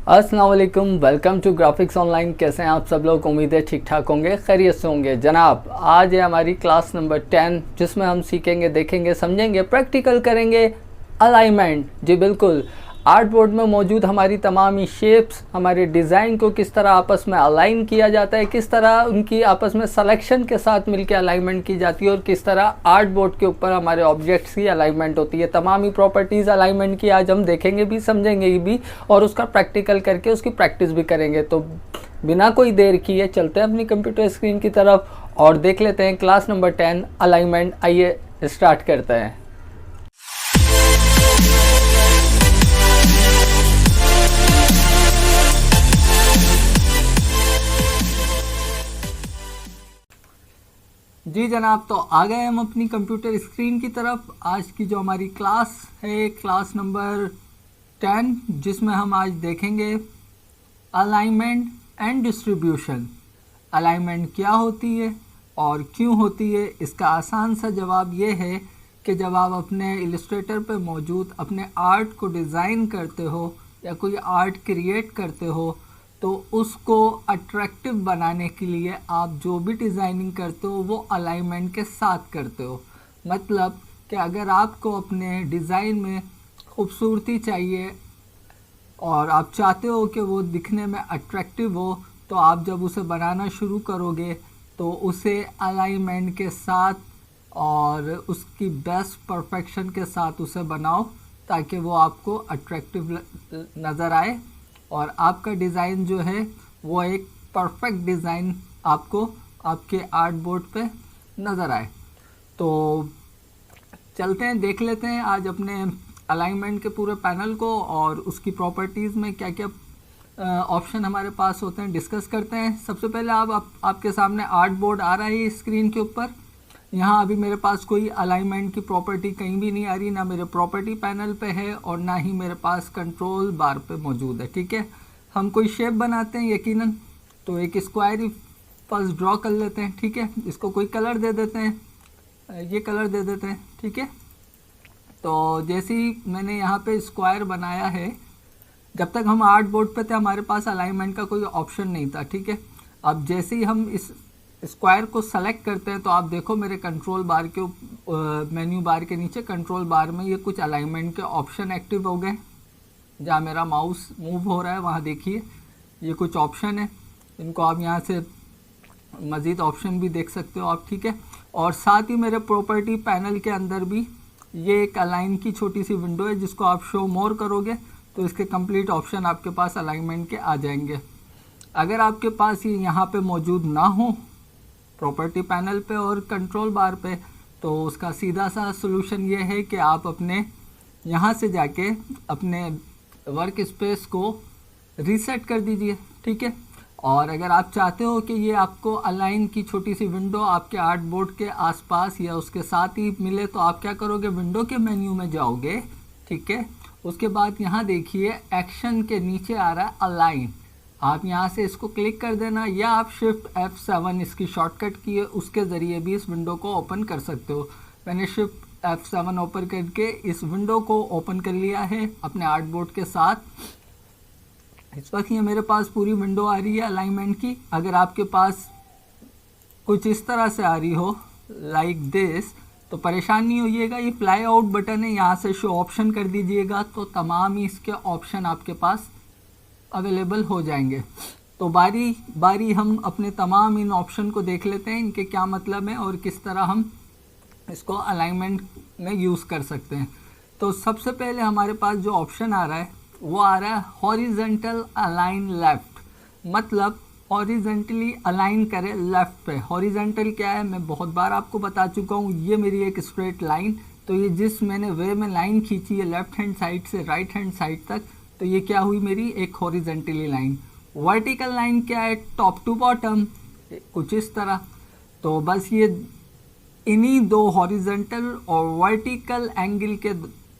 अस्सलाम वालेकुम, welcome to graphics online. कैसे हैं आप सब लोग? उम्मीद है ठीक ठाक होंगे, खैरियत से होंगे। जनाब, आज है हमारी क्लास नंबर 10 जिसमें हम सीखेंगे, देखेंगे, समझेंगे, प्रैक्टिकल करेंगे अलाइनमेंट। जी बिल्कुल, आर्ट बोर्ड में मौजूद हमारी तमाम ही शेप्स, हमारे डिज़ाइन को किस तरह आपस में अलाइन किया जाता है, किस तरह उनकी आपस में सिलेक्शन के साथ मिलकर अलाइनमेंट की जाती है और किस तरह आर्ट बोर्ड के ऊपर हमारे ऑब्जेक्ट्स की अलाइनमेंट होती है। तमाम ही प्रॉपर्टीज़ अलाइनमेंट की आज हम देखेंगे भी, समझेंगे भी और उसका प्रैक्टिकल करके उसकी प्रैक्टिस भी करेंगे। तो बिना कोई देर किए चलते हैं अपनी कंप्यूटर स्क्रीन की तरफ और देख लेते हैं क्लास नंबर 10 अलाइनमेंट। आइए स्टार्ट करते हैं। जी जनाब, तो आ गए हम अपनी कंप्यूटर स्क्रीन की तरफ। आज की जो हमारी क्लास है, क्लास नंबर 10, जिसमें हम आज देखेंगे अलाइनमेंट एंड डिस्ट्रीब्यूशन। अलाइनमेंट क्या होती है और क्यों होती है? इसका आसान सा जवाब ये है कि जब आप अपने इलस्ट्रेटर पे मौजूद अपने आर्ट को डिज़ाइन करते हो या कोई आर्ट क्रिएट करते हो, तो उसको अट्रैक्टिव बनाने के लिए आप जो भी डिज़ाइनिंग करते हो वो अलाइनमेंट के साथ करते हो। मतलब कि अगर आपको अपने डिज़ाइन में खूबसूरती चाहिए और आप चाहते हो कि वो दिखने में अट्रैक्टिव हो, तो आप जब उसे बनाना शुरू करोगे तो उसे अलाइनमेंट के साथ और उसकी बेस्ट परफेक्शन के साथ उसे बनाओ ताकि वो आपको अट्रैक्टिव नज़र आए और आपका डिज़ाइन जो है वो एक परफेक्ट डिज़ाइन आपको आपके आर्ट बोर्ड पे नज़र आए। तो चलते हैं, देख लेते हैं आज अपने अलाइनमेंट के पूरे पैनल को और उसकी प्रॉपर्टीज़ में क्या क्या ऑप्शन हमारे पास होते हैं, डिस्कस करते हैं। सबसे पहले आपके सामने आर्ट बोर्ड आ रहा है स्क्रीन के ऊपर। यहाँ अभी मेरे पास कोई अलाइनमेंट की प्रॉपर्टी कहीं भी नहीं आ रही, ना मेरे प्रॉपर्टी पैनल पे है और ना ही मेरे पास कंट्रोल बार पे मौजूद है। ठीक है, हम कोई शेप बनाते हैं यकीनन, तो एक स्क्वायर ही फर्स्ट ड्रॉ कर लेते हैं। ठीक है, इसको कोई कलर दे देते हैं, ये कलर दे देते हैं। ठीक है, तो जैसे ही मैंने यहाँ पे स्क्वायर बनाया है, जब तक हम आर्ट बोर्ड पे थे हमारे पास अलाइनमेंट का कोई ऑप्शन नहीं था। ठीक है, अब जैसे ही हम इस स्क्वायर को सेलेक्ट करते हैं तो आप देखो मेरे कंट्रोल बार के मेन्यू बार के नीचे कंट्रोल बार में ये कुछ अलाइनमेंट के ऑप्शन एक्टिव हो गए। जहाँ मेरा माउस मूव हो रहा है वहाँ देखिए ये कुछ ऑप्शन है, इनको आप यहाँ से मज़ीद ऑप्शन भी देख सकते हो आप। ठीक है, और साथ ही मेरे प्रॉपर्टी पैनल के अंदर भी ये एक अलाइन की छोटी सी विंडो है, जिसको आप शो मोर करोगे तो इसके कंप्लीट ऑप्शन आपके पास अलाइनमेंट के आ जाएंगे। अगर आपके पास ये यहाँ पे मौजूद ना हो प्रॉपर्टी पैनल पे और कंट्रोल बार पे, तो उसका सीधा सा सलूशन ये है कि आप अपने यहाँ से जाके अपने वर्क स्पेस को रीसेट कर दीजिए। ठीक है, और अगर आप चाहते हो कि ये आपको अलाइन की छोटी सी विंडो आपके आर्ट बोर्ड के आसपास या उसके साथ ही मिले, तो आप क्या करोगे, विंडो के मेन्यू में जाओगे। ठीक है, उसके बाद यहाँ देखिए एक्शन के नीचे आ रहा है अलाइन, आप यहाँ से इसको क्लिक कर देना या आप शिफ्ट F7 इसकी शॉर्टकट की है, उसके ज़रिए भी इस विंडो को ओपन कर सकते हो। मैंने शिफ्ट F7 ओपन करके इस विंडो को ओपन कर लिया है अपने आर्ट बोर्ड के साथ। इस वक्त ये मेरे पास पूरी विंडो आ रही है अलाइनमेंट की। अगर आपके पास कुछ इस तरह से आ रही हो लाइक दिस, तो परेशान नहीं होइएगा, ये फ्लाई आउट बटन है, यहाँ से शो ऑप्शन कर दीजिएगा तो तमाम ही इसके ऑप्शन आपके पास अवेलेबल हो जाएंगे। तो बारी बारी हम अपने तमाम इन ऑप्शन को देख लेते हैं, इनके क्या मतलब है और किस तरह हम इसको अलाइनमेंट में यूज़ कर सकते हैं। तो सबसे पहले हमारे पास जो ऑप्शन आ रहा है वो आ रहा है हॉरिजेंटल अलाइन लेफ़्ट, मतलब हॉरिजेंटली अलाइन करें लेफ़्ट पे। हॉरिजेंटल क्या है मैं बहुत बार आपको बता चुका हूँ, ये मेरी एक स्ट्रेट लाइन, तो ये जिस मैंने वे में लाइन खींची है लेफ़्ट हैंड साइड से राइट हैंड साइड तक, तो ये क्या हुई मेरी एक हॉरिजेंटली लाइन। वर्टिकल लाइन क्या है, टॉप टू बॉटम, कुछ इस तरह। तो बस ये इन्हीं दो हॉरिजेंटल और वर्टिकल एंगल के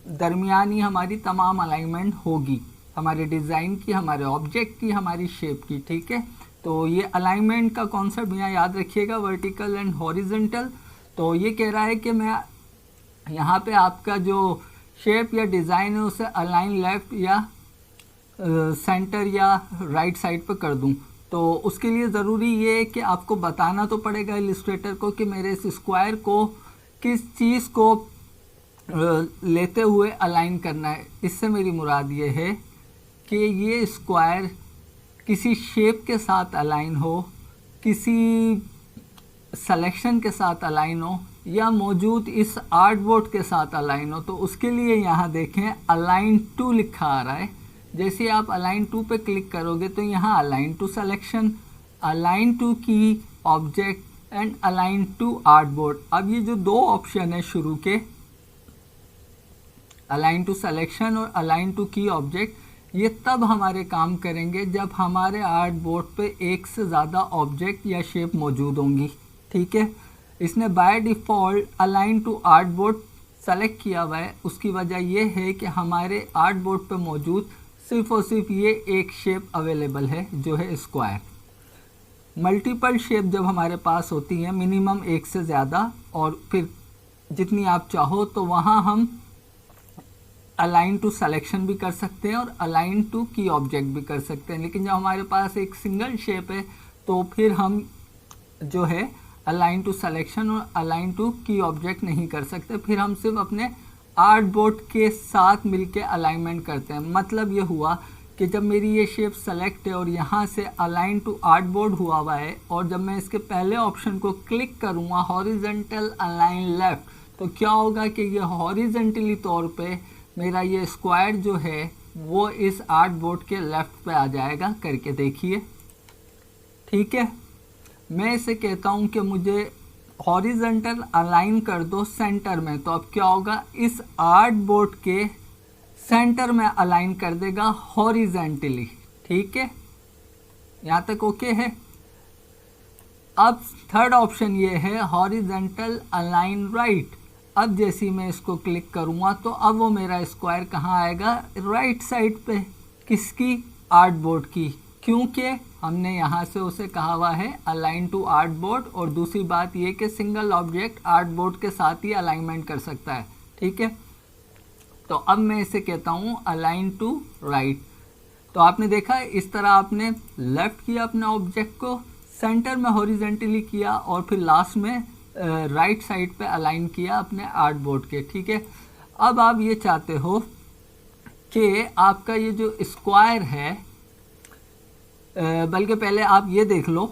दरमियान ही हमारी तमाम अलाइनमेंट होगी, हमारे डिज़ाइन की, हमारे ऑब्जेक्ट की, हमारी शेप की। ठीक है, तो ये अलाइनमेंट का कॉन्सेप्ट यहाँ याद रखिएगा, वर्टिकल एंड हॉरिजेंटल। तो ये कह रहा है कि मैं यहाँ पे आपका जो शेप या डिज़ाइन है उसे अलाइन लेफ़्ट या सेंटर या राइट साइड पे कर दूं। तो उसके लिए ज़रूरी ये है कि आपको बताना तो पड़ेगा इलिस्ट्रेटर को कि मेरे इस स्क्वायर को किस चीज़ को लेते हुए अलाइन करना है। इससे मेरी मुराद ये है कि ये स्क्वायर किसी शेप के साथ अलाइन हो, किसी सिलेक्शन के साथ अलाइन हो, या मौजूद इस आर्टबोर्ड के साथ अलाइन हो। तो उसके लिए यहाँ देखें अलाइन टू लिखा आ रहा है। जैसे आप अलाइन टू पे क्लिक करोगे तो यहाँ align to selection, align to key object and align to artboard. अब ये जो दो ऑप्शन है शुरू के, अलाइन टू सिलेक्शन और अलाइन टू की ऑब्जेक्ट, ये तब हमारे काम करेंगे जब हमारे आर्टबोर्ड पे एक से ज़्यादा ऑब्जेक्ट या शेप मौजूद होंगी। ठीक है, इसने by default align to artboard select किया हुआ है। उसकी वजह यह है कि हमारे आर्टबोर्ड पे मौजूद सिर्फ और सिर्फ ये एक शेप अवेलेबल है जो है स्क्वायर। मल्टीपल शेप जब हमारे पास होती हैं, मिनिमम एक से ज़्यादा और फिर जितनी आप चाहो, तो वहाँ हम अलाइन टू सिलेक्शन भी कर सकते हैं और अलाइन टू की ऑब्जेक्ट भी कर सकते हैं। लेकिन जब हमारे पास एक सिंगल शेप है तो फिर हम जो है अलाइन टू सिलेक्शन और अलाइन टू की ऑब्जेक्ट नहीं कर सकते, फिर हम सिर्फ अपने आर्टबोर्ड के साथ मिलके अलाइनमेंट करते हैं। मतलब ये हुआ कि जब मेरी ये शेप सेलेक्ट है और यहाँ से अलाइन टू आर्टबोर्ड हुआ है, और जब मैं इसके पहले ऑप्शन को क्लिक करूँगा हॉरिजेंटल अलाइन लेफ्ट, तो क्या होगा कि ये हॉरिजेंटली तौर पे मेरा ये स्क्वायर जो है वो इस आर्टबोर्ड के लेफ्ट पे आ जाएगा। करके देखिए। ठीक है, मैं इसे कहता हूँ कि मुझे हॉरिजेंटल अलाइन कर दो सेंटर में, तो अब क्या होगा, इस आर्टबोर्ड के सेंटर में अलाइन कर देगा हॉरिजेंटली। ठीक है, यहाँ तक ओके है। अब थर्ड ऑप्शन ये है हॉरिजेंटल अलाइन राइट। अब जैसे ही मैं इसको क्लिक करूँगा तो अब वो मेरा स्क्वायर कहाँ आएगा, राइट साइड पे। किसकी, आर्टबोर्ड की, क्योंकि हमने यहाँ से उसे कहा हुआ है अलाइन टू आर्टबोर्ड। और दूसरी बात ये कि सिंगल ऑब्जेक्ट आर्टबोर्ड के साथ ही अलाइनमेंट कर सकता है। ठीक है, तो अब मैं इसे कहता हूँ अलाइन टू राइट। तो आपने देखा इस तरह आपने लेफ्ट किया अपने ऑब्जेक्ट को, सेंटर में हॉरिजेंटली किया और फिर लास्ट में राइट साइड पे अलाइन किया अपने आर्टबोर्ड के। ठीक है, अब आप ये चाहते हो कि आपका ये जो स्क्वायर है, बल्कि पहले आप ये देख लो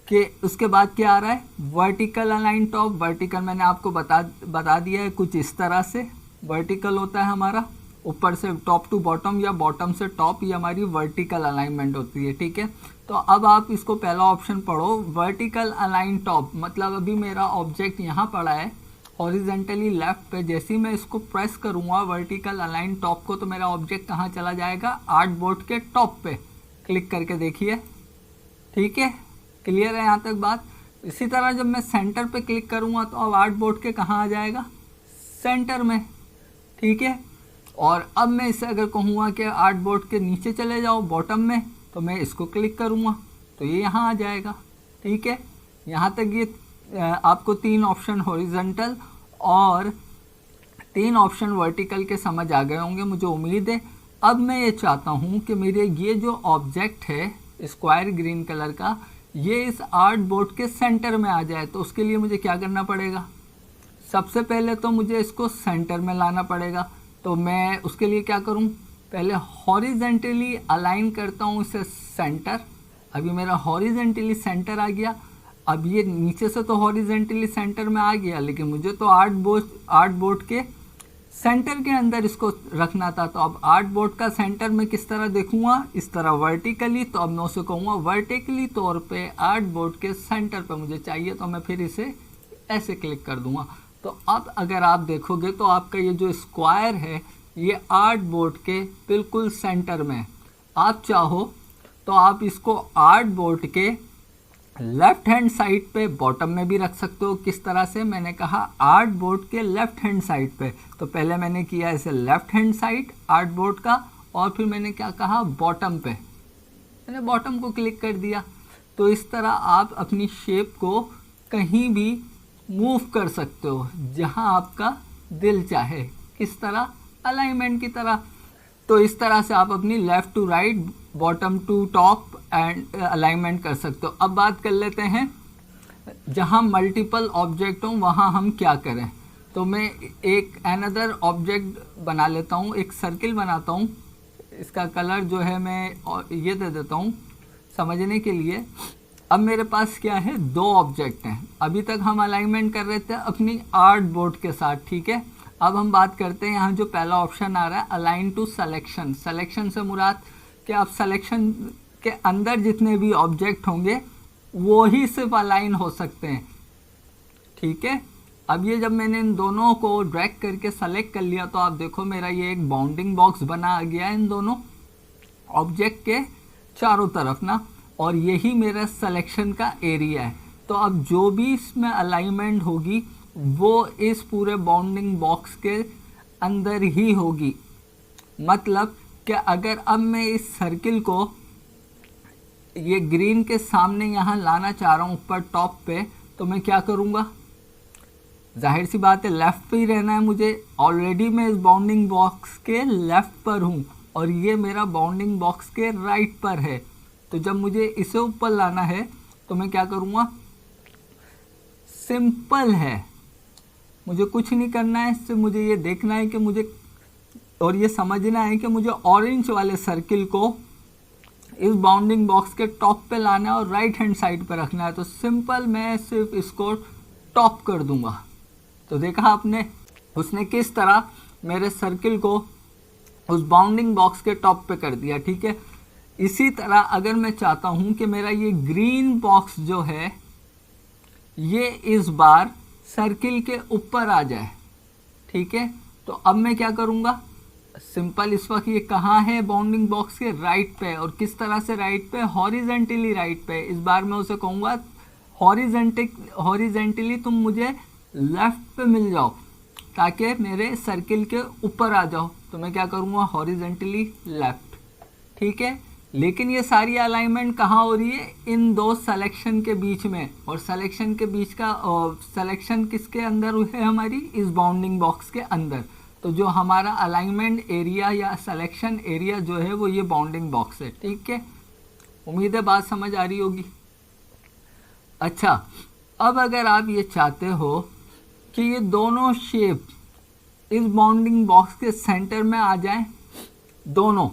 कि उसके बाद क्या आ रहा है, वर्टिकल अलाइन टॉप। वर्टिकल मैंने आपको बता दिया है, कुछ इस तरह से वर्टिकल होता है हमारा, ऊपर से टॉप टू बॉटम या बॉटम से टॉप, ये हमारी वर्टिकल अलाइनमेंट होती है। ठीक है, तो अब आप इसको पहला ऑप्शन पढ़ो, वर्टिकल अलाइन टॉप। मतलब अभी मेरा ऑब्जेक्ट यहाँ पड़ा है हॉरिजेंटली लेफ्ट पे, जैसे ही मैं इसको प्रेस करूँगा वर्टिकल अलाइन टॉप को, तो मेरा ऑब्जेक्ट कहाँ चला जाएगा, आर्टबोर्ड के टॉप पे। क्लिक करके देखिए। ठीक है, क्लियर है यहाँ तक बात। इसी तरह जब मैं सेंटर पे क्लिक करूँगा तो अब आर्टबोर्ड के कहाँ आ जाएगा, सेंटर में। ठीक है, और अब मैं इसे अगर कहूँगा कि आर्टबोर्ड के नीचे चले जाओ बॉटम में, तो मैं इसको क्लिक करूँगा तो ये यहाँ आ जाएगा। ठीक है, यहाँ तक ये आपको 3 ऑप्शन हॉरिजॉन्टल और 3 ऑप्शन वर्टिकल के समझ आ गए होंगे, मुझे उम्मीद है। अब मैं ये चाहता हूँ कि मेरे ये जो ऑब्जेक्ट है स्क्वायर ग्रीन कलर का, ये इस आर्टबोर्ड के सेंटर में आ जाए। तो उसके लिए मुझे क्या करना पड़ेगा, सबसे पहले तो मुझे इसको सेंटर में लाना पड़ेगा। तो मैं उसके लिए क्या करूं, पहले हॉरिजेंटली अलाइन करता हूं इसे सेंटर। अभी मेरा हॉरिजेंटली सेंटर आ गया। अब ये नीचे से तो हॉरिजेंटली सेंटर में आ गया, लेकिन मुझे तो आर्टबोर्ड के सेंटर के अंदर इसको रखना था। तो अब आर्टबोर्ड का सेंटर में किस तरह देखूंगा, इस तरह वर्टिकली। तो अब मैं उसे कहूँगा वर्टिकली तौर पे आर्टबोर्ड के सेंटर पे मुझे चाहिए, तो मैं फिर इसे ऐसे क्लिक कर दूंगा। तो अब अगर आप देखोगे तो आपका ये जो स्क्वायर है ये आर्टबोर्ड के बिल्कुल सेंटर में। आप चाहो तो आप इसको आर्टबोर्ड के लेफ्ट हैंड साइड पे बॉटम में भी रख सकते हो। किस तरह से, मैंने कहा आर्टबोर्ड के लेफ्ट हैंड साइड पे। तो पहले मैंने किया इसे लेफ्ट हैंड साइड आर्टबोर्ड का, और फिर मैंने क्या कहा, बॉटम पे, मैंने बॉटम को क्लिक कर दिया। तो इस तरह आप अपनी शेप को कहीं भी मूव कर सकते हो जहां आपका दिल चाहे। किस तरह, अलाइनमेंट की तरह। तो इस तरह से आप अपनी left to right, bottom to top and alignment कर सकते हो। अब बात कर लेते हैं जहाँ मल्टीपल ऑब्जेक्ट हों वहाँ हम क्या करें। तो मैं एक अनदर ऑब्जेक्ट बना लेता हूँ, एक सर्किल बनाता हूँ। इसका कलर जो है मैं ये दे देता हूँ समझने के लिए। अब मेरे पास क्या है, दो ऑब्जेक्ट हैं। अभी तक हम अलाइनमेंट कर रहे थे अपनी आर्ट बोर्ड के साथ, ठीक है। अब हम बात करते हैं यहाँ जो पहला ऑप्शन आ रहा है अलाइन टू सिलेक्शन। सिलेक्शन से मुराद कि आप सिलेक्शन के अंदर जितने भी ऑब्जेक्ट होंगे वो ही सिर्फ अलाइन हो सकते हैं, ठीक है। अब ये जब मैंने इन दोनों को ड्रैग करके सेलेक्ट कर लिया तो आप देखो मेरा ये एक बाउंडिंग बॉक्स बना गया इन दोनों ऑब्जेक्ट के चारों तरफ ना, और यही मेरा सिलेक्शन का एरिया है। तो अब जो भी इसमें अलाइनमेंट होगी वो इस पूरे बाउंडिंग बॉक्स के अंदर ही होगी। मतलब कि अगर अब मैं इस सर्किल को ये ग्रीन के सामने यहाँ लाना चाह रहा हूँ ऊपर टॉप पे, तो मैं क्या करूँगा, जाहिर सी बात है लेफ़्ट पे ही रहना है मुझे। ऑलरेडी मैं इस बाउंडिंग बॉक्स के लेफ़्ट पर हूँ और ये मेरा बाउंडिंग बॉक्स के राइट पर है। तो जब मुझे इसे ऊपर लाना है तो मैं क्या करूँगा, सिंपल है, मुझे कुछ नहीं करना है। इससे मुझे ये देखना है कि मुझे, और ये समझना है कि मुझे ऑरेंज वाले सर्किल को इस बाउंडिंग बॉक्स के टॉप पे लाना है और राइट हैंड साइड पे रखना है। तो सिंपल मैं सिर्फ इसको टॉप कर दूंगा। तो देखा आपने उसने किस तरह मेरे सर्किल को उस बाउंडिंग बॉक्स के टॉप पे कर दिया, ठीक है। इसी तरह अगर मैं चाहता हूँ कि मेरा ये ग्रीन बॉक्स जो है ये इस बार सर्किल के ऊपर आ जाए, ठीक है। तो अब मैं क्या करूँगा, सिंपल इस वक्त ये कहाँ है, बाउंडिंग बॉक्स के राइट पे। और किस तरह से राइट पे, हॉरिजेंटली राइट पे। इस बार मैं उसे कहूँगा हॉरिजेंटली तुम मुझे लेफ़्ट पे मिल जाओ ताकि मेरे सर्किल के ऊपर आ जाओ। तो मैं क्या करूँगा, हॉरिजेंटली लेफ़्ट, ठीक है। लेकिन ये सारी अलाइनमेंट कहाँ हो रही है, इन दो सिलेक्शन के बीच में। और सिलेक्शन के बीच का सिलेक्शन किसके अंदर है, हमारी इस बाउंडिंग बॉक्स के अंदर। तो जो हमारा अलाइनमेंट एरिया या सिलेक्शन एरिया जो है वो ये बाउंडिंग बॉक्स है, ठीक है। उम्मीद है बात समझ आ रही होगी। अच्छा, अब अगर आप ये चाहते हो कि ये दोनों शेप इस बाउंडिंग बॉक्स के सेंटर में आ जाएं दोनों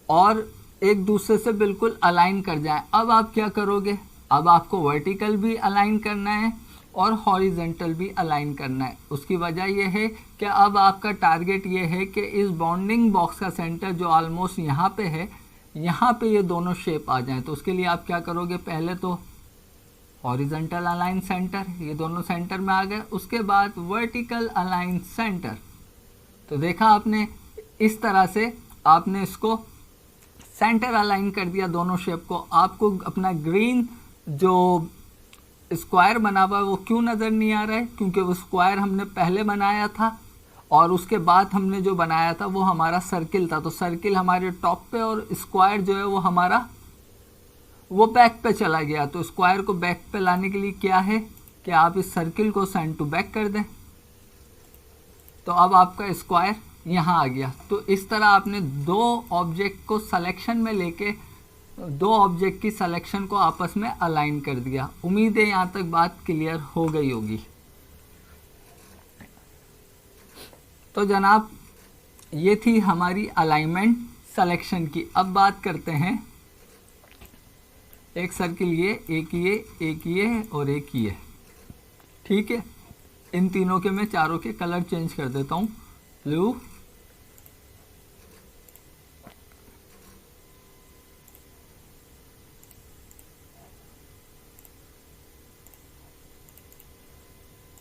और एक दूसरे से बिल्कुल अलाइन कर जाएं, अब आप क्या करोगे, अब आपको वर्टिकल भी अलाइन करना है और हॉरिजेंटल भी अलाइन करना है। उसकी वजह यह है कि अब आपका टारगेट ये है कि इस बाउंडिंग बॉक्स का सेंटर जो ऑलमोस्ट यहाँ पे है, यहाँ पे ये दोनों शेप आ जाएं। तो उसके लिए आप क्या करोगे, पहले तो हॉरिजेंटल अलाइन सेंटर, ये दोनों सेंटर में आ गए। उसके बाद वर्टिकल अलाइन सेंटर। तो देखा आपने, इस तरह से आपने इसको सेंटर अलाइन कर दिया दोनों शेप को। आपको अपना ग्रीन जो स्क्वायर बना हुआ है वो क्यों नज़र नहीं आ रहा है, क्योंकि वो स्क्वायर हमने पहले बनाया था और उसके बाद हमने जो बनाया था वो हमारा सर्किल था। तो सर्किल हमारे टॉप पे और स्क्वायर जो है वो हमारा वो बैक पे चला गया। तो स्क्वायर को बैक पे लाने के लिए क्या है कि आप इस सर्किल को सेंड टू बैक कर दें। तो अब आपका स्क्वायर यहाँ आ गया। तो इस तरह आपने दो ऑब्जेक्ट को सिलेक्शन में लेके दो ऑब्जेक्ट की सिलेक्शन को आपस में अलाइन कर दिया। उम्मीद है यहाँ तक बात क्लियर हो गई होगी। तो जनाब ये थी हमारी अलाइनमेंट सिलेक्शन की। अब बात करते हैं एक सर्किल एक ये और एक ये, ठीक है। इन तीनों के मैं चारों के कलर चेंज कर देता हूँ, ब्लू,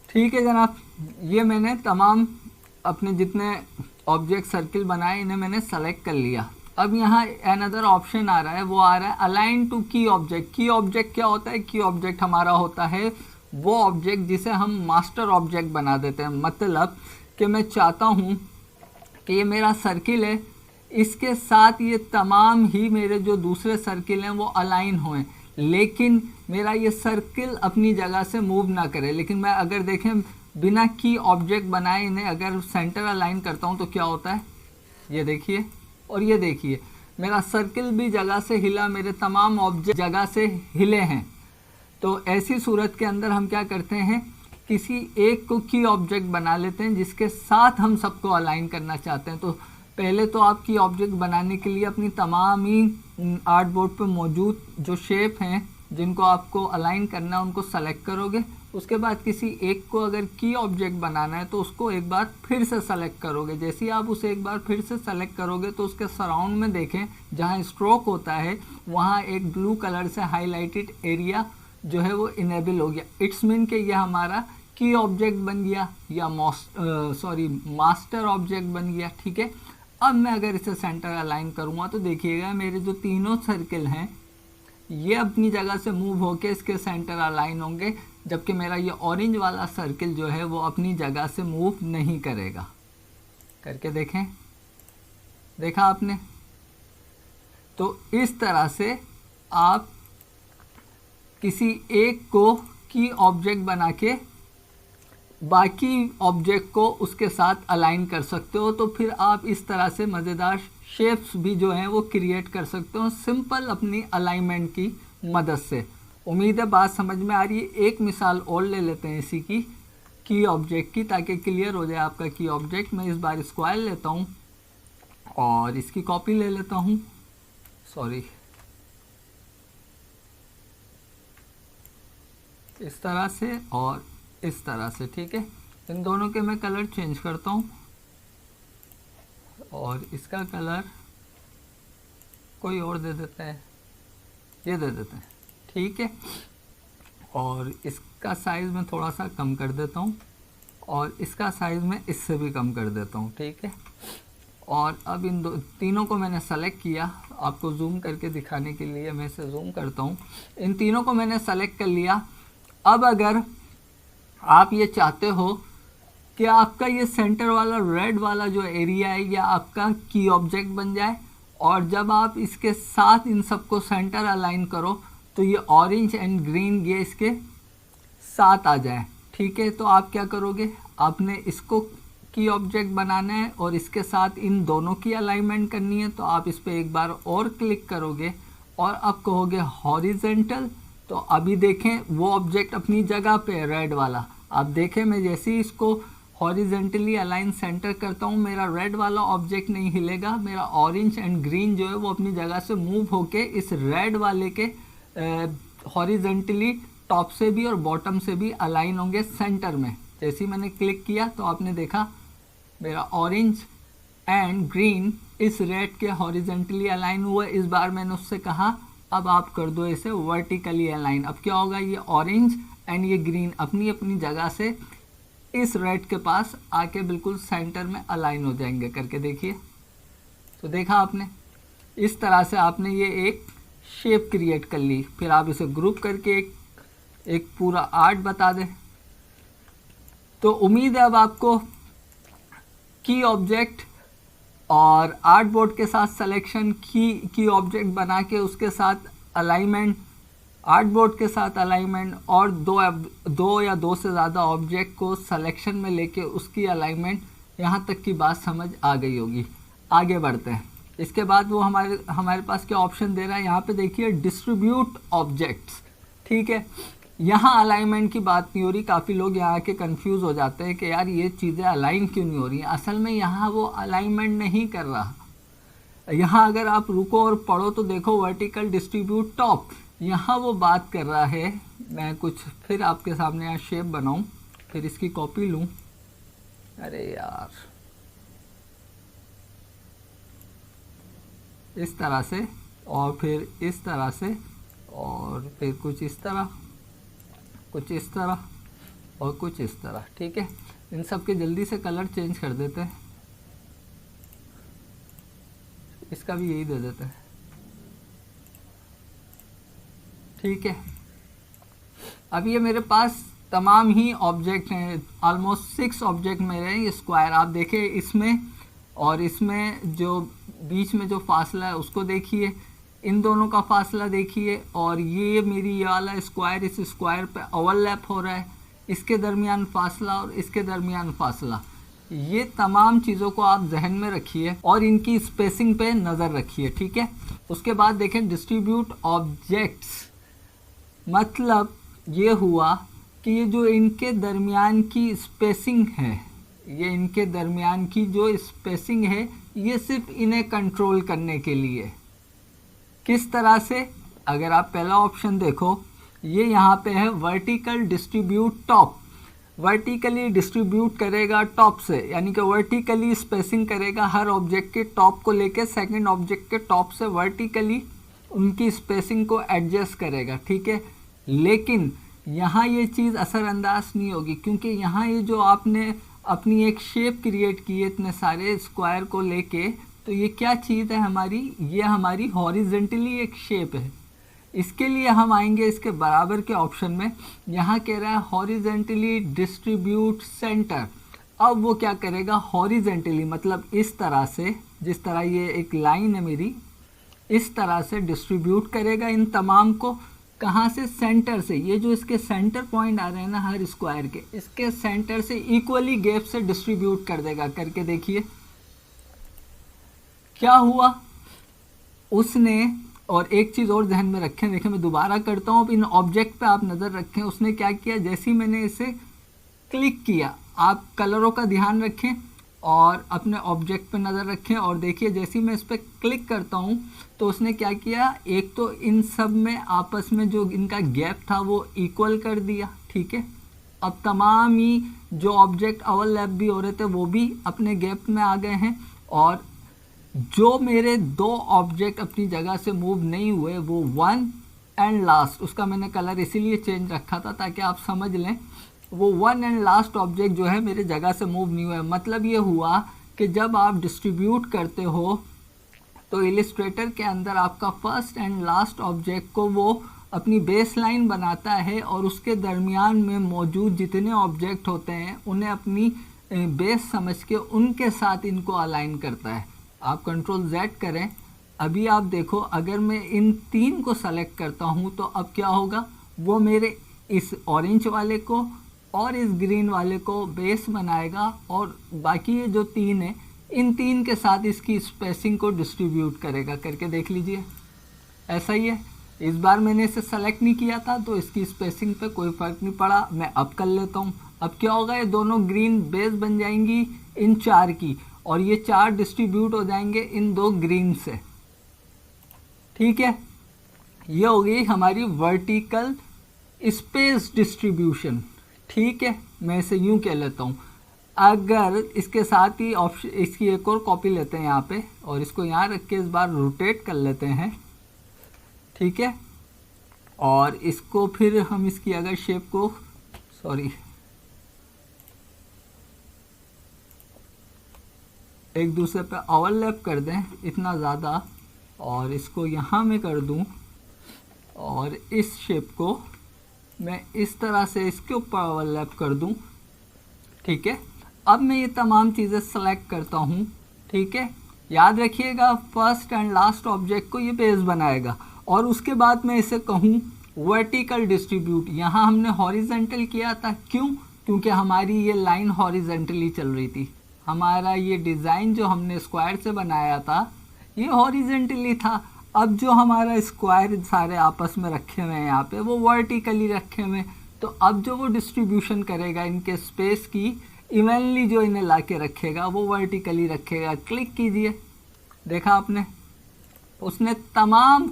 ठीक है जनाब। ये मैंने तमाम अपने जितने ऑब्जेक्ट सर्किल बनाए इन्हें मैंने सेलेक्ट कर लिया। अब यहाँ अनदर ऑप्शन आ रहा है, वो आ रहा है अलाइन टू की ऑब्जेक्ट। की ऑब्जेक्ट क्या होता है, की ऑब्जेक्ट हमारा होता है वो ऑब्जेक्ट जिसे हम मास्टर ऑब्जेक्ट बना देते हैं। मतलब कि मैं चाहता हूँ कि ये मेरा सर्किल है, इसके साथ ये तमाम ही मेरे जो दूसरे सर्किल हैं वो अलाइन हों, लेकिन मेरा ये सर्किल अपनी जगह से मूव ना करे। लेकिन मैं अगर देखें बिना की ऑब्जेक्ट बनाए इन्हें अगर सेंटर अलाइन करता हूँ तो क्या होता है, ये देखिए और ये देखिए मेरा सर्किल भी जगह से हिला, मेरे तमाम ऑब्जेक्ट जगह से हिले हैं। तो ऐसी सूरत के अंदर हम क्या करते हैं, किसी एक को की ऑब्जेक्ट बना लेते हैं जिसके साथ हम सबको अलाइन करना चाहते हैं। तो पहले तो आप की ऑब्जेक्ट बनाने के लिए अपनी तमाम ही आर्ट बोर्ड पर मौजूद जो शेप हैं जिनको आपको अलाइन करना है उनको सेलेक्ट करोगे। उसके बाद किसी एक को अगर की ऑब्जेक्ट बनाना है तो उसको एक बार फिर से सेलेक्ट करोगे। जैसे ही आप उसे एक बार फिर से सेलेक्ट करोगे तो उसके सराउंड में देखें जहाँ स्ट्रोक होता है वहाँ एक ब्लू कलर से हाईलाइटेड एरिया जो है वो इनेबल हो गया। इट्स मीन कि यह हमारा की ऑब्जेक्ट बन गया या मास्टर ऑब्जेक्ट बन गया। ठीक है, अब मैं अगर इसे सेंटर अलाइन करूँगा तो देखिएगा मेरे जो तीनों सर्किल हैं ये अपनी जगह से मूव होके इसके सेंटर अलाइन होंगे, जबकि मेरा ये ऑरेंज वाला सर्किल जो है वो अपनी जगह से मूव नहीं करेगा। करके देखें, देखा आपने? तो इस तरह से आप किसी एक को की ऑब्जेक्ट बना के बाकी ऑब्जेक्ट को उसके साथ अलाइन कर सकते हो। तो फिर आप इस तरह से मज़ेदार शेप्स भी जो हैं वो क्रिएट कर सकते हो सिंपल अपनी अलाइनमेंट की मदद से। उम्मीद है बात समझ में आ रही है। एक मिसाल और ले लेते हैं इसी की ऑब्जेक्ट की, ताकि क्लियर हो जाए आपका की ऑब्जेक्ट। मैं इस बार स्क्वायर लेता हूँ और इसकी कॉपी ले लेता हूँ, सॉरी इस तरह से और इस तरह से। ठीक है, इन दोनों के मैं कलर चेंज करता हूँ और इसका कलर कोई और दे देते हैं, ये दे देते हैं। ठीक है, और इसका साइज़ मैं थोड़ा सा कम कर देता हूँ और इसका साइज़ मैं इससे भी कम कर देता हूँ। ठीक है, और अब इन तीनों को मैंने सेलेक्ट किया। आपको जूम करके दिखाने के लिए मैं इसे जूम करता हूँ। इन तीनों को मैंने सेलेक्ट कर लिया। अब अगर आप ये चाहते हो कि आपका ये सेंटर वाला रेड वाला जो एरिया है या आपका की ऑब्जेक्ट बन जाए और जब आप इसके साथ इन सबको सेंटर अलाइन करो तो ये ऑरेंज एंड ग्रीन ये इसके साथ आ जाए। ठीक है, तो आप क्या करोगे, आपने इसको की ऑब्जेक्ट बनाना है और इसके साथ इन दोनों की अलाइनमेंट करनी है। तो आप इस पर एक बार और क्लिक करोगे और अब कहोगे हॉरिजेंटल। तो अभी देखें वो ऑब्जेक्ट अपनी जगह पे रेड वाला, आप देखें मैं जैसे ही इसको हॉरिजेंटली अलाइन सेंटर करता हूँ मेरा रेड वाला ऑब्जेक्ट नहीं हिलेगा, मेरा ऑरेंज एंड ग्रीन जो है वो अपनी जगह से मूव होके इस रेड वाले के हॉरिजेंटली टॉप से भी और बॉटम से भी अलाइन होंगे सेंटर में। जैसे ही मैंने क्लिक किया तो आपने देखा मेरा ऑरेंज एंड ग्रीन इस रेड के हॉरिजेंटली अलाइन हुआ। इस बार मैंने उससे कहा अब आप कर दो इसे वर्टिकली अलाइन। अब क्या होगा, ये ऑरेंज एंड ये ग्रीन अपनी अपनी जगह से इस रेड के पास आके बिल्कुल सेंटर में अलाइन हो जाएंगे। करके देखिए, तो देखा आपने, इस तरह से आपने ये एक शेप क्रिएट कर ली। फिर आप इसे ग्रुप करके एक पूरा आर्ट बता दें। तो उम्मीद है अब आपको की ऑब्जेक्ट और आर्ट बोर्ड के साथ सिलेक्शन, की ऑब्जेक्ट बना के उसके साथ अलाइनमेंट, आर्ट बोर्ड के साथ अलाइनमेंट और दो या दो से ज़्यादा ऑब्जेक्ट को सिलेक्शन में लेके उसकी अलाइनमेंट, यहाँ तक की बात समझ आ गई होगी। आगे बढ़ते हैं। इसके बाद वो हमारे पास क्या ऑप्शन दे रहा है, यहाँ पे देखिए डिस्ट्रीब्यूट ऑब्जेक्ट्स। ठीक है, यहाँ अलाइनमेंट की बात नहीं हो रही। काफ़ी लोग यहाँ आके कंफ्यूज हो जाते हैं कि यार ये चीज़ें अलाइन क्यों नहीं हो रही हैं। असल में यहाँ वो अलाइनमेंट नहीं कर रहा। यहाँ अगर आप रुको और पढ़ो तो देखो वर्टिकल डिस्ट्रीब्यूट टॉप, यहाँ वो बात कर रहा है। मैं कुछ फिर आपके सामने यहाँ शेप बनाऊँ, फिर इसकी कॉपी लूँ। अरे यार, इस तरह से और फिर इस तरह से और फिर कुछ इस तरह, कुछ इस तरह और कुछ इस तरह। ठीक है, इन सब के जल्दी से कलर चेंज कर देते हैं। इसका भी यही दे देते हैं। ठीक है, अब ये मेरे पास तमाम ही ऑब्जेक्ट हैं, ऑलमोस्ट 6 ऑब्जेक्ट मेरे हैं। ये स्क्वायर आप देखें, इसमें और इसमें जो बीच में जो फासला है उसको देखिए, इन दोनों का फासला देखिए, और ये मेरी ये वाला स्क्वायर इस स्क्वायर पे ओवरलैप हो रहा है, इसके दरमियान फासला और इसके दरमियान फासला। ये तमाम चीज़ों को आप जहन में रखिए और इनकी स्पेसिंग पे नज़र रखिए, ठीक है। उसके बाद देखें डिस्ट्रीब्यूट ऑब्जेक्ट्स, मतलब ये हुआ कि ये जो इनके दरमियान की स्पेसिंग है, ये इनके दरमियान की जो स्पेसिंग है, ये सिर्फ इन्हें कंट्रोल करने के लिए। किस तरह से? अगर आप पहला ऑप्शन देखो, ये यहाँ पे है vertical distribute top, vertically distribute करेगा टॉप से, यानी कि वर्टिकली स्पेसिंग करेगा हर ऑब्जेक्ट के टॉप को लेके सेकंड ऑब्जेक्ट के टॉप से वर्टिकली उनकी स्पेसिंग को एडजस्ट करेगा, ठीक है। लेकिन यहाँ ये चीज़ असरअंदाज नहीं होगी, क्योंकि यहाँ ये जो आपने अपनी एक शेप क्रिएट की है इतने सारे स्क्वायर को लेके, तो ये क्या चीज़ है हमारी, ये हमारी हॉरिजेंटली एक शेप है। इसके लिए हम आएंगे इसके बराबर के ऑप्शन में, यहाँ कह रहा है हॉरिजेंटली डिस्ट्रीब्यूट सेंटर। अब वो क्या करेगा, हॉरिजेंटली मतलब इस तरह से, जिस तरह ये एक लाइन है मेरी, इस तरह से डिस्ट्रीब्यूट करेगा इन तमाम को। कहाँ से? सेंटर से। ये जो इसके सेंटर पॉइंट आ रहे हैं ना हर स्क्वायर के, इसके सेंटर से इक्वली गैप से डिस्ट्रीब्यूट कर देगा। करके देखिए क्या हुआ उसने। और एक चीज़ और ध्यान में रखें, देखिए मैं दोबारा करता हूँ, इन ऑब्जेक्ट पे आप नज़र रखें। उसने क्या किया, जैसे ही मैंने इसे क्लिक किया, आप कलरों का ध्यान रखें और अपने ऑब्जेक्ट पे नज़र रखें और देखिए जैसे ही मैं इस पर क्लिक करता हूँ तो उसने क्या किया, एक तो इन सब में आपस में जो इनका गैप था वो इक्वल कर दिया, ठीक है। अब तमाम ही जो ऑब्जेक्ट ओवरलैप भी हो रहे थे वो भी अपने गैप में आ गए हैं, और जो मेरे दो ऑब्जेक्ट अपनी जगह से मूव नहीं हुए वो वन एंड लास्ट, उसका मैंने कलर इसीलिए चेंज रखा था ताकि आप समझ लें, वो वन एंड लास्ट ऑब्जेक्ट जो है मेरे जगह से मूव नहीं हुए। मतलब ये हुआ कि जब आप डिस्ट्रीब्यूट करते हो तो इलिस्ट्रेटर के अंदर आपका फर्स्ट एंड लास्ट ऑब्जेक्ट को वो अपनी बेस लाइन बनाता है और उसके दरमियान में मौजूद जितने ऑब्जेक्ट होते हैं उन्हें अपनी बेस समझ के उनके साथ इनको अलाइन करता है। आप कंट्रोल Z करें, अभी आप देखो अगर मैं इन तीन को सेलेक्ट करता हूँ तो अब क्या होगा, वो मेरे इस ऑरेंज वाले को और इस ग्रीन वाले को बेस बनाएगा और बाकी ये जो तीन है इन तीन के साथ इसकी स्पेसिंग को डिस्ट्रीब्यूट करेगा। करके देख लीजिए, ऐसा ही है। इस बार मैंने इसे सेलेक्ट नहीं किया था तो इसकी स्पेसिंग पे कोई फ़र्क नहीं पड़ा। मैं अब कर लेता हूँ। अब क्या होगा, ये दोनों ग्रीन बेस बन जाएंगी इन चार की और ये चार डिस्ट्रीब्यूट हो जाएंगे इन दो ग्रीन से, ठीक है। ये हो गई हमारी वर्टिकल स्पेस डिस्ट्रीब्यूशन, ठीक है। मैं इसे यूं कह लेता हूँ। अगर इसके साथ ही ऑप्शन, इसकी एक और कॉपी लेते हैं यहाँ पे और इसको यहाँ रख के इस बार रोटेट कर लेते हैं, ठीक है। और इसको फिर हम इसकी अगर शेप को, सॉरी, एक दूसरे पे ओवरलैप कर दें इतना ज़्यादा, और इसको यहाँ मैं कर दूँ और इस शेप को मैं इस तरह से इसके ऊपर ओवरलैप कर दूँ, ठीक है। अब मैं ये तमाम चीज़ें सेलेक्ट करता हूँ, ठीक है। याद रखिएगा फर्स्ट एंड लास्ट ऑब्जेक्ट को ये बेस बनाएगा और उसके बाद मैं इसे कहूँ वर्टिकल डिस्ट्रीब्यूट। यहाँ हमने हॉरिजेंटल किया था, क्यों? क्योंकि हमारी ये लाइन हॉरिजेंटली चल रही थी। हमारा ये डिज़ाइन जो हमने स्क्वायर से बनाया था ये हॉरिजेंटली था। अब जो हमारा स्क्वायर सारे आपस में रखे हुए हैं यहाँ पे वो वर्टिकली रखे हुए हैं, तो अब जो वो डिस्ट्रीब्यूशन करेगा इनके स्पेस की, इवनली जो इन्हें ला के रखेगा वो वर्टिकली रखेगा। क्लिक कीजिए, देखा आपने, उसने तमाम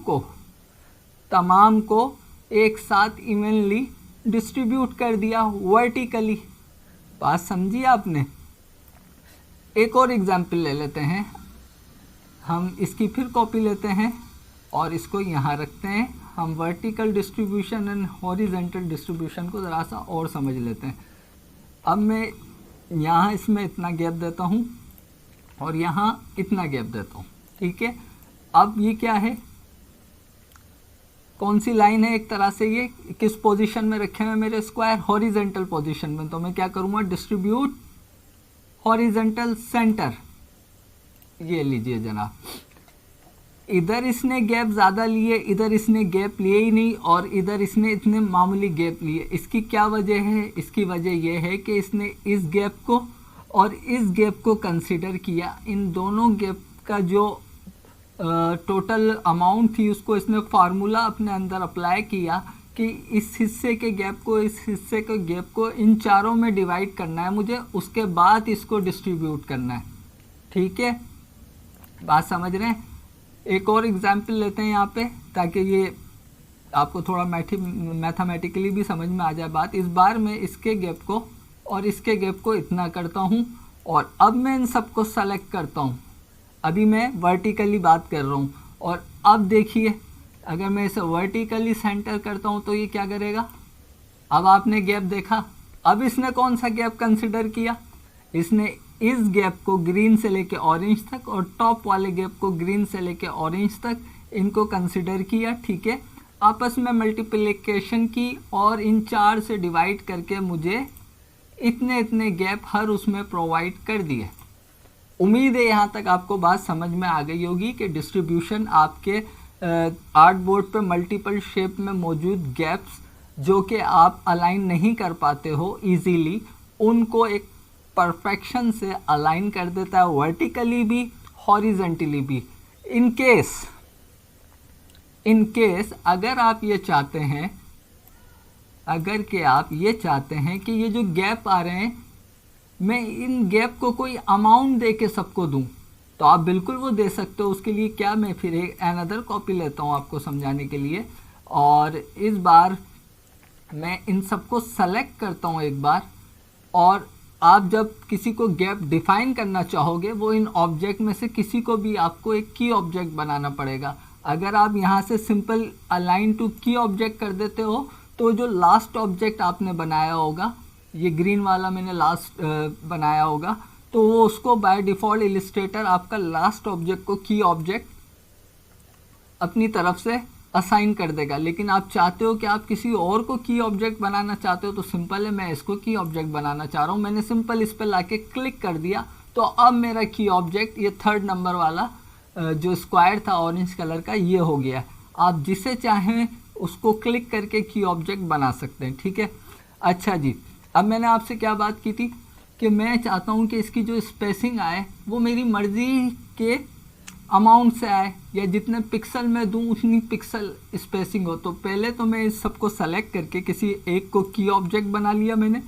को एक साथ इवनली डिस्ट्रीब्यूट कर दिया वर्टिकली। बात समझिए आपने। एक और एग्जाम्पल ले लेते हैं, हम इसकी फिर कॉपी लेते हैं और इसको यहाँ रखते हैं। हम vertical distribution and horizontal distribution को ज़रा सा और समझ लेते हैं। अब मैं यहाँ इसमें इतना गैप देता हूँ और यहाँ इतना गैप देता हूँ, ठीक है। अब ये क्या है, कौन सी लाइन है? एक तरह से ये किस पोजीशन में रखे हुए मेरे स्क्वायर, हॉरिजेंटल पोजीशन में। तो मैं क्या करूँगा, डिस्ट्रीब्यूट हॉरिजेंटल सेंटर, ये लीजिए जनाब। इधर इसने गैप ज़्यादा लिए, इधर इसने गैप लिए ही नहीं, और इधर इसने इतने मामूली गैप लिए। इसकी क्या वजह है? इसकी वजह यह है कि इसने इस गैप को और इस गैप को कंसिडर किया। इन दोनों गैप का जो टोटल अमाउंट थी उसको इसने फार्मूला अपने अंदर अप्लाई किया कि इस हिस्से के गैप को इस हिस्से के गैप को इन चारों में डिवाइड करना है मुझे, उसके बाद इसको डिस्ट्रीब्यूट करना है। ठीक है, बात समझ रहे हैं। एक और एग्जाम्पल लेते हैं यहाँ पे, ताकि ये आपको थोड़ा मैथमेटिकली भी समझ में आ जाए बात। इस बार मैं इसके गैप को और इसके गैप को इतना करता हूँ, और अब मैं इन सबको सेलेक्ट करता हूँ। अभी मैं वर्टिकली बात कर रहा हूँ, और अब देखिए अगर मैं इसे वर्टिकली सेंटर करता हूँ तो ये क्या करेगा। अब आपने गैप देखा, अब इसने कौन सा गैप कंसिडर किया, इसने इस गैप को ग्रीन से लेके ऑरेंज तक और टॉप वाले गैप को ग्रीन से लेके ऑरेंज तक इनको कंसिडर किया। ठीक है, आपस में मल्टीप्लिकेशन की और इन चार से डिवाइड करके मुझे इतने इतने गैप हर उसमें प्रोवाइड कर दिए। उम्मीद है यहाँ तक आपको बात समझ में आ गई होगी कि डिस्ट्रीब्यूशन आपके आर्ट बोर्ड पे मल्टीपल शेप में मौजूद गैप्स जो कि आप अलाइन नहीं कर पाते हो इजीली, उनको एक परफेक्शन से अलाइन कर देता है, वर्टिकली भी हॉरिजेंटली भी। इन केस अगर आप ये चाहते हैं, अगर कि आप ये चाहते हैं कि ये जो गैप आ रहे हैं मैं इन गैप को कोई अमाउंट दे के सबको दूं, तो आप बिल्कुल वो दे सकते हो। उसके लिए क्या, मैं फिर एक अनदर कॉपी लेता हूँ आपको समझाने के लिए, और इस बार मैं इन सबको सेलेक्ट करता हूँ एक बार। और आप जब किसी को गैप डिफाइन करना चाहोगे, वो इन ऑब्जेक्ट में से किसी को भी आपको एक की ऑब्जेक्ट बनाना पड़ेगा। अगर आप यहाँ से simple align to key object कर देते हो तो जो लास्ट ऑब्जेक्ट आपने बनाया होगा, ये ग्रीन वाला मैंने लास्ट बनाया होगा, तो वो उसको बाय डिफ़ॉल्ट इलिस्ट्रेटर आपका लास्ट ऑब्जेक्ट को की ऑब्जेक्ट अपनी तरफ से असाइन कर देगा। लेकिन आप चाहते हो कि आप किसी और को की ऑब्जेक्ट बनाना चाहते हो, तो सिंपल है, मैं इसको की ऑब्जेक्ट बनाना चाह रहा हूँ, मैंने सिंपल इस पर लाके क्लिक कर दिया, तो अब मेरा की ऑब्जेक्ट ये 3rd नंबर वाला जो स्क्वायर था ऑरेंज कलर का, ये हो गया। आप जिसे चाहें उसको क्लिक करके की ऑब्जेक्ट बना सकते हैं। ठीक है, अच्छा जी, अब मैंने आपसे क्या बात की थी कि मैं चाहता हूँ कि इसकी जो स्पेसिंग आए वो मेरी मर्ज़ी के अमाउंट से आए, या जितने पिक्सल मैं दूँ उतनी पिक्सल स्पेसिंग हो। तो पहले तो मैं इस सबको सेलेक्ट करके किसी एक को की ऑब्जेक्ट बना लिया मैंने।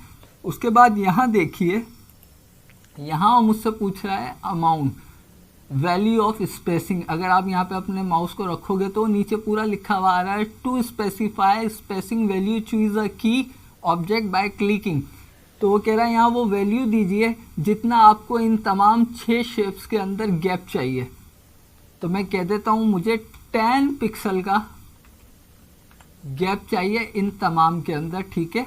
उसके बाद यहाँ देखिए, यहाँ मुझसे पूछ रहा है अमाउंट, वैल्यू ऑफ स्पेसिंग। अगर आप यहाँ पे अपने माउस को रखोगे तो नीचे पूरा लिखा हुआ आ रहा है, to specify spacing value choose a key object by clicking. तो वो कह रहा है यहाँ वो वैल्यू दीजिए जितना आपको इन तमाम 6 शेप्स के अंदर गैप चाहिए। तो मैं कह देता हूँ मुझे 10 पिक्सल का गैप चाहिए इन तमाम के अंदर। ठीक है,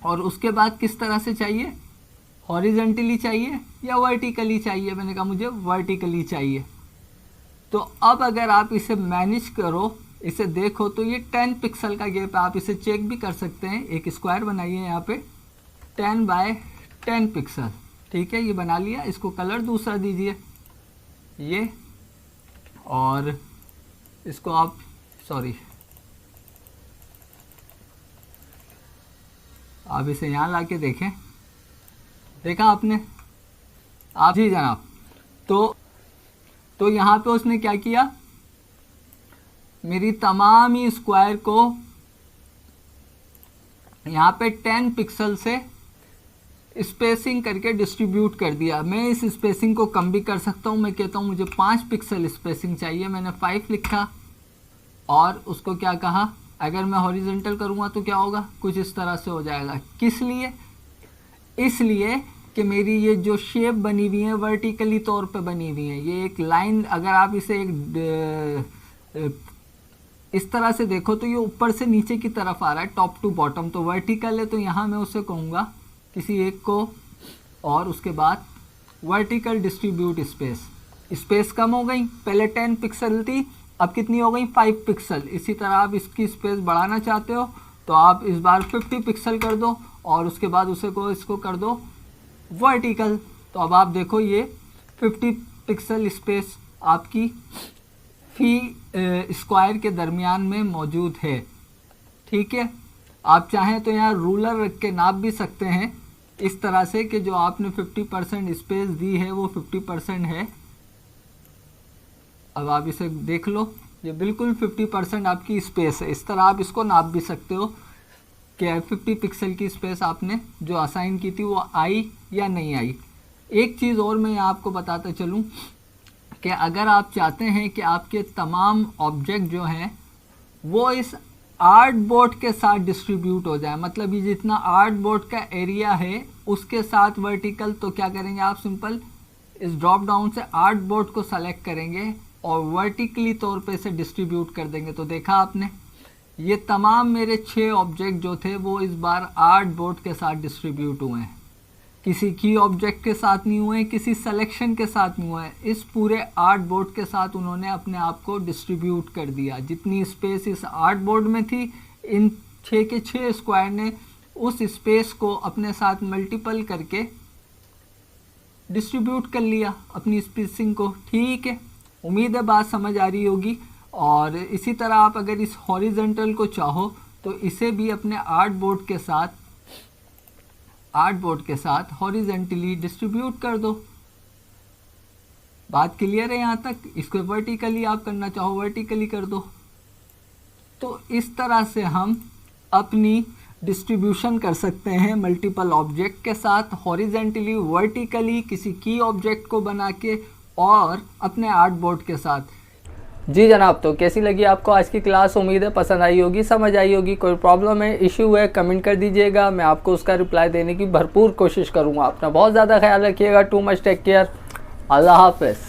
और उसके बाद किस तरह से चाहिए, हॉरिजेंटली चाहिए या वर्टिकली चाहिए। मैंने कहा मुझे वर्टिकली चाहिए। तो अब अगर आप इसे मैनेज करो, इसे देखो, तो ये 10 पिक्सल का गैप है। आप इसे चेक भी कर सकते हैं। एक स्क्वायर बनाइए यहाँ पे 10 बाय 10 पिक्सल। ठीक है, ये बना लिया। इसको कलर दूसरा दीजिए ये, और इसको आप आप इसे यहाँ ला के देखें, देखा आपने आप जी जनाब। तो यहाँ पे उसने क्या किया, मेरी तमाम ही स्क्वायर को यहाँ पे 10 पिक्सल से स्पेसिंग करके डिस्ट्रीब्यूट कर दिया। मैं इस स्पेसिंग को कम भी कर सकता हूँ। मैं कहता हूँ मुझे 5 पिक्सल स्पेसिंग चाहिए, मैंने 5 लिखा और उसको क्या कहा, अगर मैं हॉरिजॉन्टल करूँगा तो क्या होगा, कुछ इस तरह से हो जाएगा। किस लिए, इसलिए कि मेरी ये जो शेप बनी हुई है वर्टिकली तौर पे बनी हुई है। ये एक लाइन, अगर आप इसे एक इस तरह से देखो तो ये ऊपर से नीचे की तरफ आ रहा है, टॉप टू बॉटम। तो वर्टिकल है, तो यहाँ मैं उसे कहूँगा किसी एक को, और उसके बाद वर्टिकल डिस्ट्रीब्यूट स्पेस कम हो गई। पहले 10 पिक्सल थी, अब कितनी हो गई, 5 पिक्सल। इसी तरह आप इसकी स्पेस बढ़ाना चाहते हो तो आप इस बार 50 पिक्सल कर दो, और उसके बाद इसको कर दो वर्टिकल। तो अब आप देखो ये 50 पिक्सल स्पेस आपकी फी स्क्वायर के दरमियान में मौजूद है। ठीक है, आप चाहें तो यहाँ रूलर रख के नाप भी सकते हैं, इस तरह से कि जो आपने 50% स्पेस दी है वो 50% है। अब आप इसे देख लो, ये बिल्कुल 50% आपकी स्पेस है। इस तरह आप इसको नाप भी सकते हो कि 50 पिक्सल की स्पेस आपने जो असाइन की थी वो आई या नहीं आई। एक चीज़ और मैं आपको बताता चलूँ कि अगर आप चाहते हैं कि आपके तमाम ऑब्जेक्ट जो हैं वो इस आर्ट बोर्ड के साथ डिस्ट्रीब्यूट हो जाए, मतलब ये जितना आर्ट बोर्ड का एरिया है उसके साथ वर्टिकल, तो क्या करेंगे आप सिंपल इस ड्रॉप डाउन से आर्ट बोर्ड को सेलेक्ट करेंगे और वर्टिकली तौर पे इसे डिस्ट्रीब्यूट कर देंगे। तो देखा आपने, ये तमाम मेरे 6 ऑब्जेक्ट जो थे वो इस बार आर्ट बोर्ड के साथ डिस्ट्रीब्यूट हुए हैं। किसी की ऑब्जेक्ट के साथ नहीं हुए, किसी सिलेक्शन के साथ नहीं हुए, इस पूरे आर्ट बोर्ड के साथ उन्होंने अपने आप को डिस्ट्रीब्यूट कर दिया। जितनी स्पेस इस आर्ट बोर्ड में थी, इन 6 के 6 स्क्वायर ने उस स्पेस को अपने साथ मल्टीपल करके डिस्ट्रीब्यूट कर लिया अपनी स्पेसिंग को। ठीक है, उम्मीद है बात समझ आ रही होगी। और इसी तरह आप अगर इस हॉरिजॉन्टल को चाहो तो इसे भी अपने आर्ट बोर्ड के साथ हॉरिजॉन्टली डिस्ट्रीब्यूट कर दो। बात क्लियर है यहाँ तक? इसको वर्टिकली आप करना चाहो वर्टिकली कर दो। तो इस तरह से हम अपनी डिस्ट्रीब्यूशन कर सकते हैं मल्टीपल ऑब्जेक्ट के साथ, हॉरिजॉन्टली, वर्टिकली, किसी की ऑब्जेक्ट को बना के और अपने आर्ट बोर्ड के साथ। जी जनाब, तो कैसी लगी आपको आज की क्लास? उम्मीद है पसंद आई होगी, समझ आई होगी। कोई प्रॉब्लम है, इशू है, कमेंट कर दीजिएगा, मैं आपको उसका रिप्लाई देने की भरपूर कोशिश करूँगा। अपना बहुत ज़्यादा ख्याल रखिएगा। Too much take care. अल्लाह हाफ़िज़।